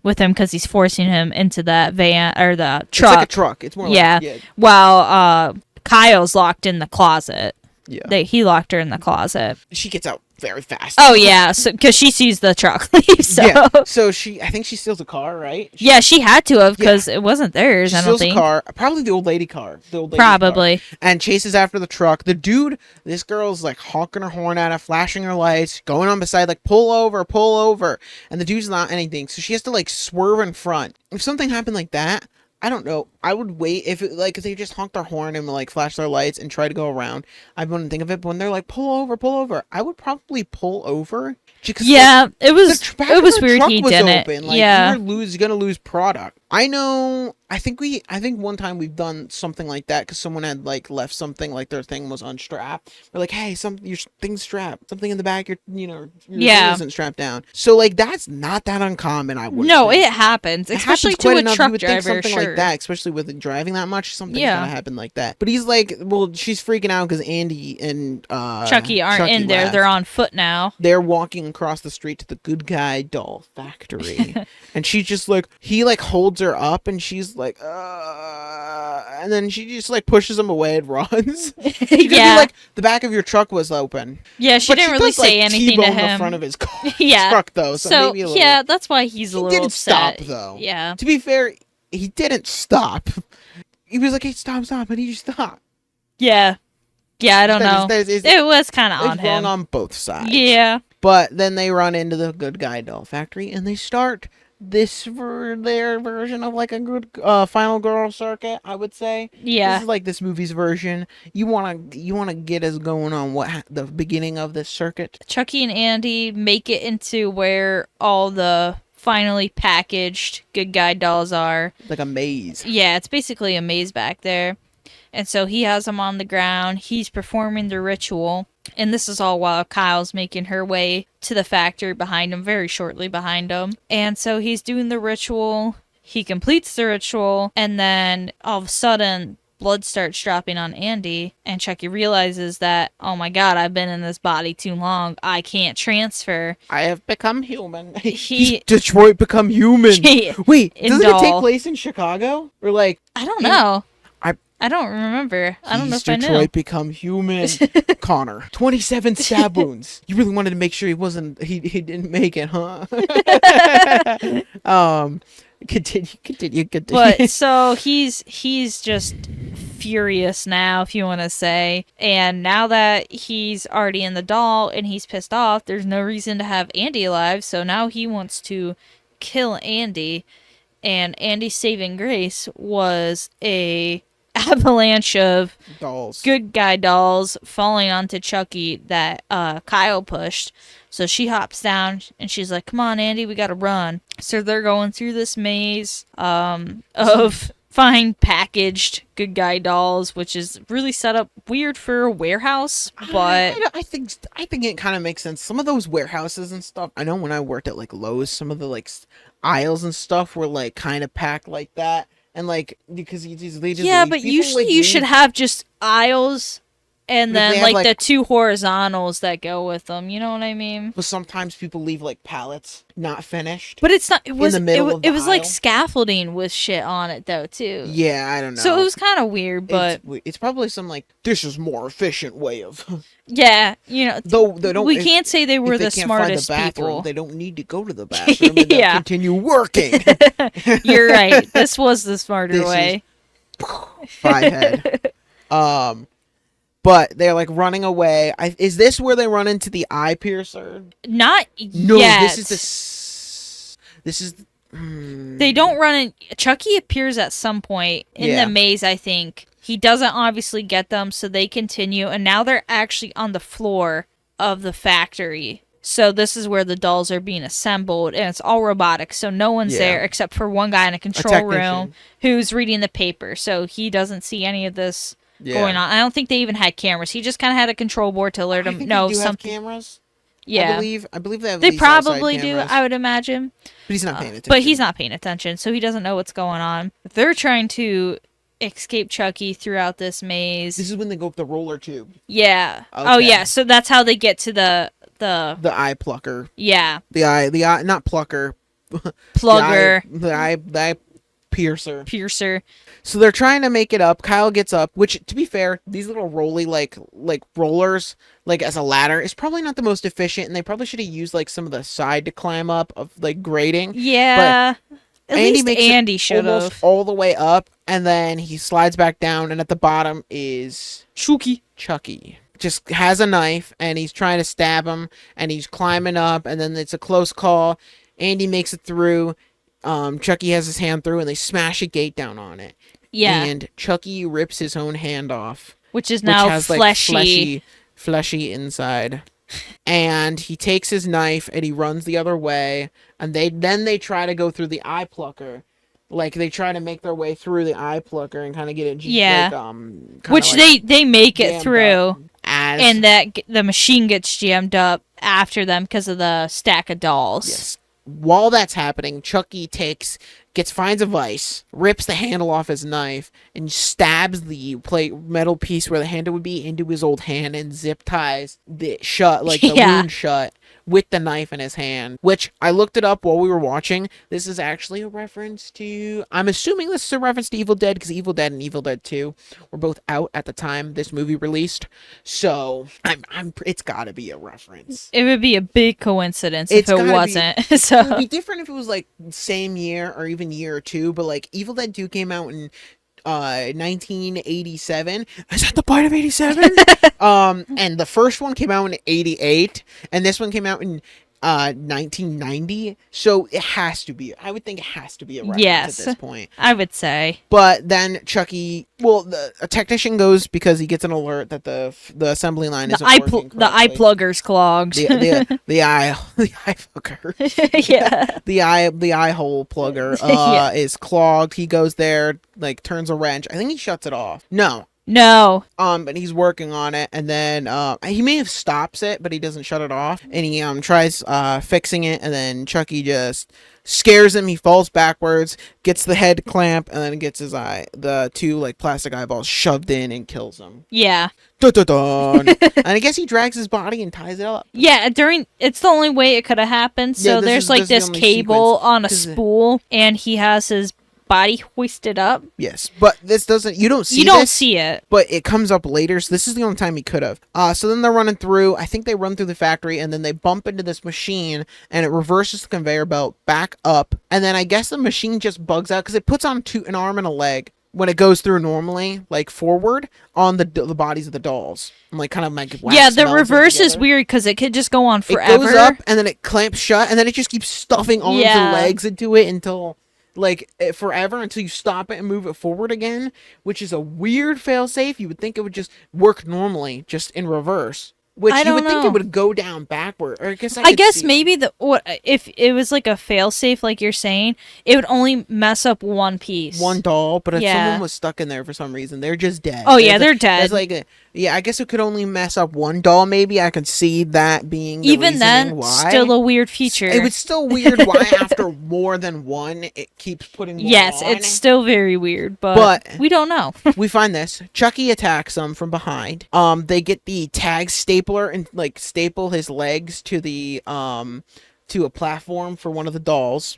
with him because he's forcing him into that van or the truck. It's like a truck. It's more Yeah. like While Kyle's locked in the closet. yeah. He locked her in the closet. She gets out very fast. Oh yeah, so because she sees the truck leave. So Yeah. So I think she steals a car, right? yeah, she had to have because it wasn't theirs. She I don't steals think. a car, probably the old lady car. Probably. And chases after the truck. The dude, this girl's like honking her horn at her, flashing her lights, going on beside, like, pull over, pull over. And the dude's not anything. So she has to like swerve in front. If something happened like that, I don't know. I would wait if if they just honked their horn and like flashed their lights and try to go around. I wouldn't think of it. But when they're like pull over, I would probably pull over. Yeah, like, it was weird he didn't. Open. Like, yeah, you're gonna lose product. I know. I think one time we've done something like that because someone had like left something, like their thing was unstrapped. We're like, hey, your thing's strapped. Something in the back, your thing isn't strapped down. So like that's not that uncommon. I would. No, think. It happens, especially to a truck you would driver. Think something sure. like that, especially with driving that much, something's gonna happen like that. But he's like, well, she's freaking out because Andy and Chucky aren't in there. Left. They're on foot now. They're walking across the street to the good guy doll factory. And she's just like, he like holds her up and she's like, and then she just like pushes him away and runs. Yeah. Like, the back of your truck was open. Yeah, she didn't really say anything to him. The front of his car, yeah. truck though. So maybe yeah, that's why he's a little didn't upset. Stop though. Yeah. To be fair, he didn't stop. He was like, hey, stop, and he just stopped. Yeah. Yeah, I don't know. It was kind of on him. Wrong on both sides. Yeah. But then they run into the good guy doll factory and they start their version of like a good final girl circuit, I would say. Yeah. This is like this movie's version. You wanna get us going on the beginning of this circuit. Chucky and Andy make it into where all the finally packaged good guy dolls are. Like a maze. Yeah, it's basically a maze back there. And so he has them on the ground. He's performing the ritual. And this is all while Kyle's making her way to the factory behind him, very shortly behind him. And so he's doing the ritual. He completes the ritual. And then all of a sudden, blood starts dropping on Andy. And Chucky realizes that, oh my god, I've been in this body too long. I can't transfer. I have become human. Detroit become human. Wait, doesn't it take place in Chicago? Or like... I don't know. I don't remember. I don't know if I know. Detroit become human. Connor, 27 stab wounds. You really wanted to make sure he didn't make it, huh? Continue. But so he's just furious now, if you want to say. And now that he's already in the doll and he's pissed off, there's no reason to have Andy alive. So now he wants to kill Andy. And Andy's saving grace was a avalanche of dolls, good guy dolls falling onto Chucky that Kyle pushed. So she hops down and she's like, come on, Andy, we gotta run. So they're going through this maze of fine packaged good guy dolls, which is really set up weird for a warehouse. But I think it kind of makes sense. Some of those warehouses and stuff, I know when I worked at like Lowe's, some of the like aisles and stuff were like kind of packed like that. And like, because they just but usually you should have just aisles and then like the two horizontals that go with them. You know what I mean? But sometimes people leave like pallets not finished. But it's not. It was in the middle of the was like aisle. Scaffolding with shit on it though too. Yeah, I don't know. So it was kind of weird, but it's probably some like this is more efficient way of. Yeah, you know. Though they don't. We can't say they were the smartest people. They don't need to go to the bathroom and they'll continue working. You're right. This was the smarter way. 5 head. But they're like running away. Is this where they run into the eye piercer? Not no, yet. This is. They don't run in. Chucky appears at some point in the maze, I think. He doesn't obviously get them, so they continue. And now they're actually on the floor of the factory. So this is where the dolls are being assembled, and it's all robotic. So no one's there except for one guy in a control room who's reading the paper. So he doesn't see any of this going on. I don't think they even had cameras. He just kind of had a control board to alert him. No, something. Have cameras. Yeah, I believe they have. They probably do. I would imagine. But he's not paying attention. But he's not paying attention, so he doesn't know what's going on. They're trying to escape Chucky throughout this maze. This is when they go up the roller tube. Yeah. Okay. Oh yeah. So that's how they get to the eye plucker. Yeah. The eye not plucker. Plugger. The eye piercer. Piercer. So they're trying to make it up. Kyle gets up, which, to be fair, these little rolly like rollers, like as a ladder, is probably not the most efficient, and they probably should have used like some of the side to climb up of like grating. Yeah. At least Andy should almost have. all the way up, and then he slides back down, and at the bottom is Chucky. Just has a knife, and he's trying to stab him, and he's climbing up, and then it's a close call. Andy makes it through. Chucky has his hand through, and they smash a gate down on it. Yeah. And Chucky rips his own hand off, which is now has fleshy. Fleshy inside. And he takes his knife and he runs the other way, and they try to go through the eye plucker. Like, they try to make their way through the eye plucker and kind of get it. Yeah. Like, which like they make it through. And that the machine gets jammed up after them because of the stack of dolls. Yes. While that's happening, Chucky finds a vice, rips the handle off his knife, and stabs the metal piece where the handle would be into his old hand, and zip ties the wound shut with the knife in his hand. Which I looked it up while we were watching. This is actually a reference to, I'm assuming this is a reference to Evil Dead, because Evil Dead and Evil Dead 2 were both out at the time this movie released. So it's gotta be a reference. It would be a big coincidence if it wasn't. So it would be different if it was like same year or even year or two, but like Evil Dead 2 came out in 1987. Is that the bite of 87? And the first one came out in 88, and this one came out in 1990. So it has to be. I would think it has to be a reference at this point. I would say. But then Chucky, a technician goes because he gets an alert that the assembly line isn't working correctly. The eye plugger's clogged. The eye fucker. Yeah. The eye hole plugger is clogged. He goes there, like, turns a wrench. I think he shuts it off. No. But he's working on it, and then he may have stops it, but he doesn't shut it off. And he tries fixing it, and then Chucky just scares him. He falls backwards, gets the head clamp, and then gets the two like plastic eyeballs shoved in, and kills him. Yeah. Dun, dun, dun. And I guess he drags his body and ties it up. Yeah, it's the only way it could have happened. So there's this cable on a spool, and he has his body hoisted up. Yes, but this doesn't. You don't see it, but it comes up later. So this is the only time he could have. So then they're running through. I think they run through the factory, and then they bump into this machine, and it reverses the conveyor belt back up. And then I guess the machine just bugs out because it puts on an arm and a leg when it goes through normally, like forward on the bodies of the dolls, and like kind of like the reverse is weird because it could just go on forever. It goes up, and then it clamps shut, and then it just keeps stuffing arms and legs into it until. Like, forever until you stop it and move it forward again, which is a weird failsafe. You would think it would just work normally, just in reverse. Which you would think it would go down backward. Or I guess maybe if it was like a failsafe, like you're saying, it would only mess up one piece. One doll, but if someone was stuck in there for some reason, they're just dead. Oh, yeah, they're dead. I guess it could only mess up one doll, maybe. I could see that being the even then, why. Still a weird feature. It was still weird why after more than one, it keeps putting more on. It's still very weird, but we don't know. We find this. Chucky attacks them from behind. They get the tag stapler and like staple his legs to the to a platform for one of the dolls.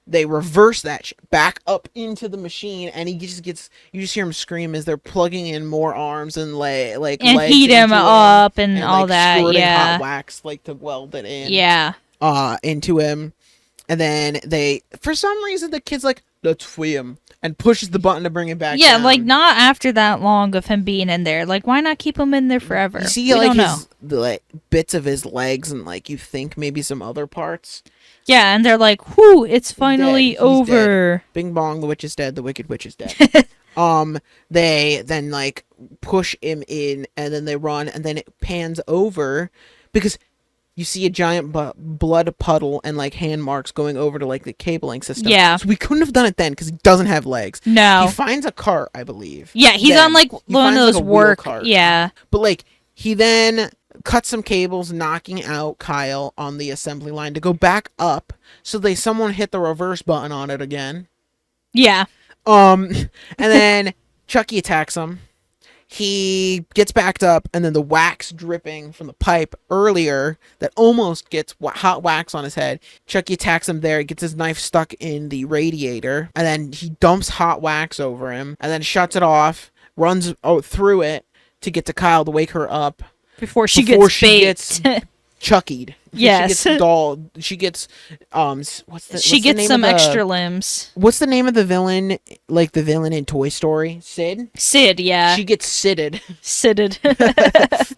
They reverse that back up into the machine, and he just gets. You just hear him scream as they're plugging in more arms and legs heat him up and all that. Hot wax to weld it in. Yeah. Into him, and then for some reason the kid's like, let's free him, and pushes the button to bring him back. Yeah, down. Not after that long of him being in there. Why not keep him in there forever? You see, the bits of his legs and you think maybe some other parts. Yeah, and they're like, whew, it's finally over. Dead. Bing bong, the witch is dead, the wicked witch is dead. They then push him in, and then they run, and then it pans over because you see a giant blood puddle and hand marks going over to the cabling system. Yeah. So we couldn't have done it then because he doesn't have legs. No. He finds a cart, I believe. Yeah, he's on one of those work carts. Yeah. But he then cut some cables, knocking out Kyle on the assembly line to go back up. So someone hit the reverse button on it again. Yeah. And then Chucky attacks him. He gets backed up, and then the wax dripping from the pipe earlier that almost gets hot wax on his head. Chucky attacks him there. He gets his knife stuck in the radiator, and then he dumps hot wax over him, and then shuts it off, runs through it to get to Kyle to wake her up before she gets Chuckied. Yes. She gets dolled. She gets she gets some extra limbs. What's the name of the villain? Like the villain in Toy Story? Sid? Sid, yeah. She gets Sidded. Sidded.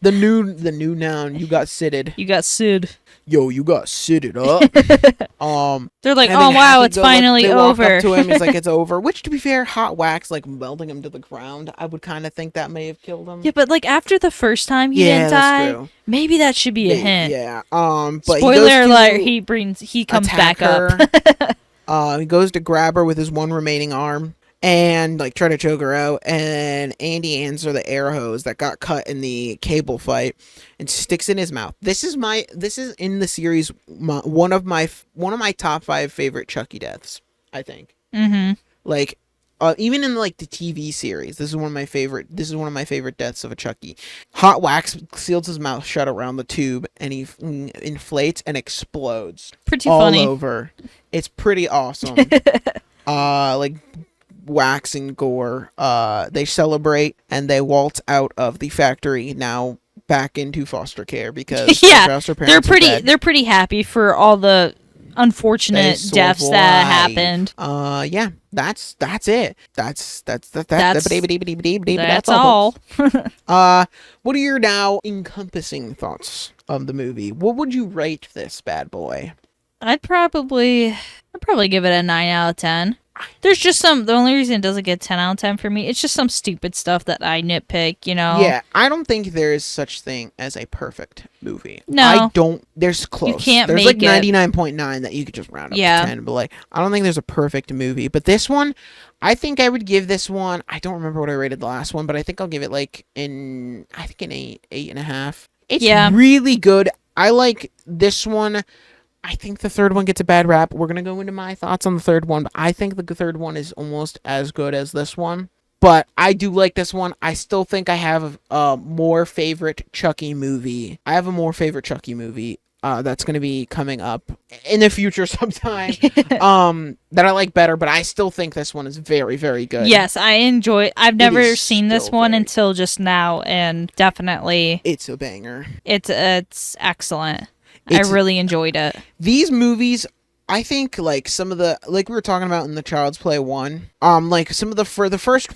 the new noun. You got Sidded. You got Sid. Yo, you got Sidded up. They're like, oh wow, it's finally over. Walk up to him, it's like it's over. Which, to be fair, hot wax like melting him to the ground. I would kind of think that may have killed him. Yeah, but like after the first time he didn't die, true. Maybe that should be a hint. Yeah. But spoiler alert: he comes back up. He goes to grab her with his one remaining arm and like try to choke her out, and Andy hands her the air hose that got cut in the cable fight and sticks in his mouth. This is in the series one of my top 5 favorite Chucky deaths, I think. Like even in like the TV series, this is one of my favorite deaths of a Chucky. Hot wax seals his mouth shut around the tube, and he inflates and explodes pretty all funny over. It's pretty awesome. Like wax and gore. They celebrate and they waltz out of the factory, now back into foster care because foster parents they're pretty happy for all the unfortunate deaths that happened. Yeah, that's it. That's all. What are your now encompassing thoughts of the movie? What would you rate this bad boy? I'd probably give it a 9 out of 10. There's just the only reason it doesn't get 10 out of 10 for me, it's just some stupid stuff that I nitpick, you know? Yeah, I don't think there is such thing as a perfect movie. No. There's close. You can't there's make like 99.9 that you could just round up to 10, but like, I don't think there's a perfect movie. But this one, I think I would give this one, I don't remember what I rated the last one, but I think I'll give it like an 8.5. It's really good. I like this one. I think the third one gets a bad rap. We're going to go into my thoughts on the third one, but I think the third one is almost as good as this one. But I do like this one. I still think I have a more favorite Chucky movie. I have a more favorite Chucky movie that's going to be coming up in the future sometime that I like better, but I still think this one is very, very good. Yes, I enjoy. I've never seen this one until just now, and definitely it's a banger. It's excellent. I really enjoyed it. These movies, I think, like some of the, like we were talking about in the Child's Play 1, like some of the first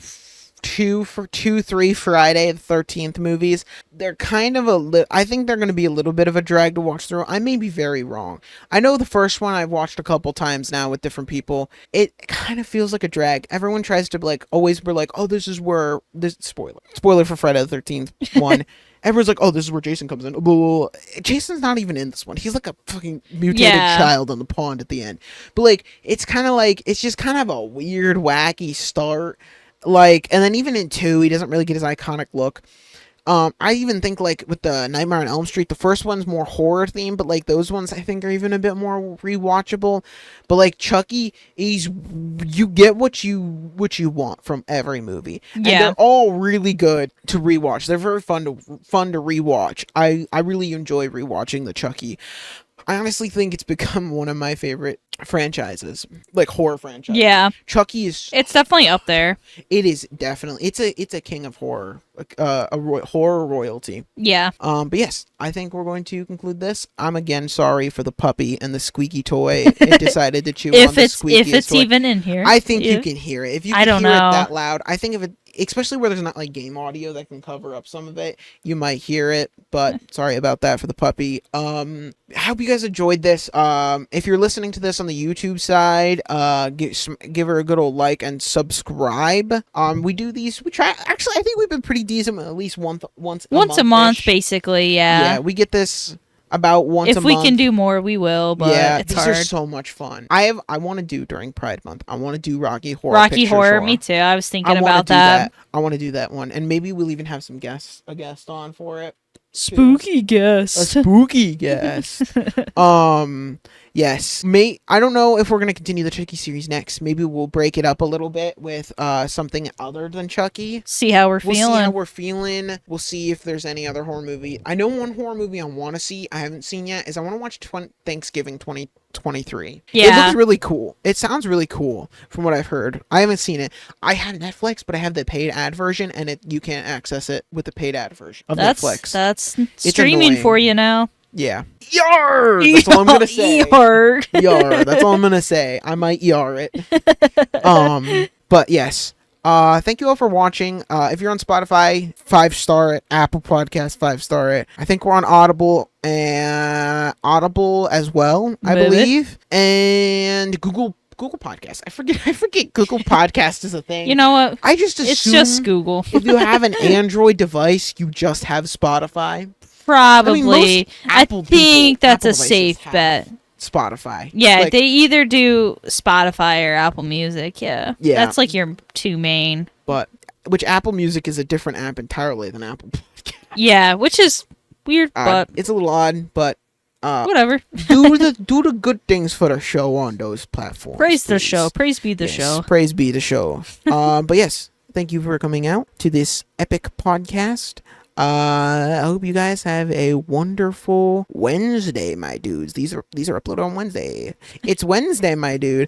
3 Friday the 13th movies, they're kind of I think they're going to be a little bit of a drag to watch through. I may be very wrong. I know the first one I've watched a couple times now with different people. It kind of feels like a drag. Everyone tries to like always be like, oh, this is where this spoiler for Friday the 13th one. Everyone's like, oh, this is where Jason comes in. Blah, blah, blah. Jason's not even in this one. He's like a fucking mutated child on the pond at the end. But like, it's kind of like, it's just kind of a weird, wacky start. Like, and then even in 2, he doesn't really get his iconic look. I even think like with the Nightmare on Elm Street, the first one's more horror themed, but like those ones I think are even a bit more rewatchable. But like Chucky, you get what you want from every movie, and they're all really good to rewatch. They're very fun to rewatch. I really enjoy rewatching the Chucky. I honestly think it's become one of my favorite franchises, like horror franchises. Yeah, Chucky it's definitely up there. It is definitely it's a king of horror, horror royalty. Yeah. But yes, I think we're going to conclude this. I'm again sorry for the puppy and the squeaky toy. It decided to chew on the squeakiest if it's toy. Even in here. I think you can hear it. If you can hear it that loud, I think if it, especially where there's not like game audio that can cover up some of it, you might hear it. But sorry about that for the puppy. I hope you guys enjoyed this. If you're listening to this on the YouTube side, give her a good old like and subscribe. We do these. We try. Actually, I think we've been pretty decent. At least once a month, basically. Yeah. We get this about once a month. If we can do more, we will. But it's hard. These are so much fun. I want to do during Pride Month. I want to do Rocky Horror. Rocky Horror. Me too. I was thinking about that. I want to do that one, and maybe we'll even have a guest on for it. Spooky A guest. spooky guest. Yes. I don't know if we're gonna continue the Chucky series next. Maybe we'll break it up a little bit with something other than Chucky. See how we're We'll feeling. see how we're feeling. We'll see if there's any other horror movie. I know one horror movie I want to see, I haven't seen yet, is I want to watch Thanksgiving 2023. Yeah. It looks really cool. It sounds really cool from what I've heard. I haven't seen it. I have Netflix, but I have the paid ad version, and you can't access it with the paid ad version of Netflix. That's streaming annoying. for you now. Yeah. Yar! That's all I'm gonna say. Yar. Yar. That's all I'm gonna say. I might yar it. But yes. Thank you all for watching. If you're on Spotify, 5-star it. Apple Podcast, 5-star it. I think we're on Audible as well, I Maybe. believe. And Google Podcast. I forget Google Podcast is a thing. You know what? I just assume It's just Google. if you have an Android device, you just have Spotify. Probably. most Apple think that's Apple a devices safe have bet. Spotify. Yeah, Like, they either do Spotify or Apple Music. Yeah. Yeah. That's like your two main. which Apple Music is a different app entirely than Apple Podcast. Yeah, which is weird, but It's a little odd, but whatever. do the good things for the show on those platforms. Praise the please. show. Praise be the Yes, show. Praise be the show. But yes, thank you for coming out to this epic podcast. I hope you guys have a wonderful Wednesday, my dudes. These are uploaded on Wednesday. It's Wednesday, my dude.